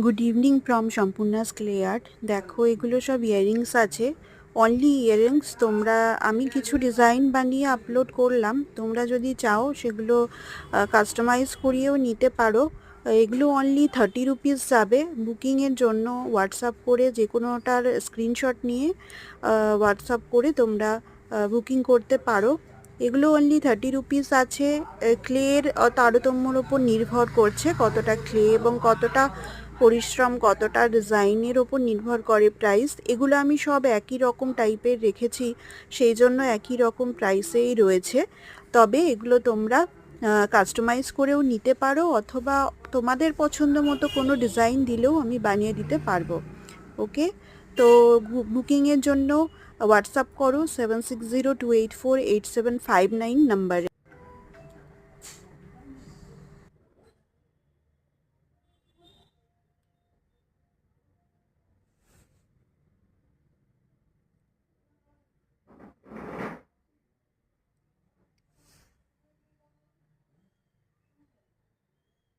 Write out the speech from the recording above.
Good evening from Sampurna's clay art. দেখো এগুলো সব ইয়াররিংস আছে, অনলি ইয়াররিংস। আমি কিছু ডিজাইন বানিয়ে আপলোড করলাম, তোমরা যদি চাও সেগুলো কাস্টমাইজ করিয়েও নিতে পারো। এগুলো অনলি 30 রুপিস যাবে। বুকিংয়ের জন্য হোয়াটসঅ্যাপ করে যে কোনোটার স্ক্রিনশট নিয়ে হোয়াটসঅ্যাপ করে তোমরা বুকিং করতে পারো। এগুলো অনলি 30 রুপিস আছে। ক্লের তারতম্যর ওপর নির্ভর করছে, কতটা ক্লে এবং কতটা পরিশ্রম, কতটা ডিজাইনের ওপর নির্ভর করে প্রাইস। এগুলো আমি সব একই রকম টাইপের রেখেছি, সেই জন্য একই রকম প্রাইসেই রয়েছে। তবে এগুলো তোমরা কাস্টমাইজ করেও নিতে পারো, অথবা তোমাদের পছন্দ মতো কোনো ডিজাইন দিলেও আমি বানিয়ে দিতে পারবো। ওকে, তো বুকিংয়ের জন্য হোয়াটসঅ্যাপ করো 7602848759 নাম্বারে।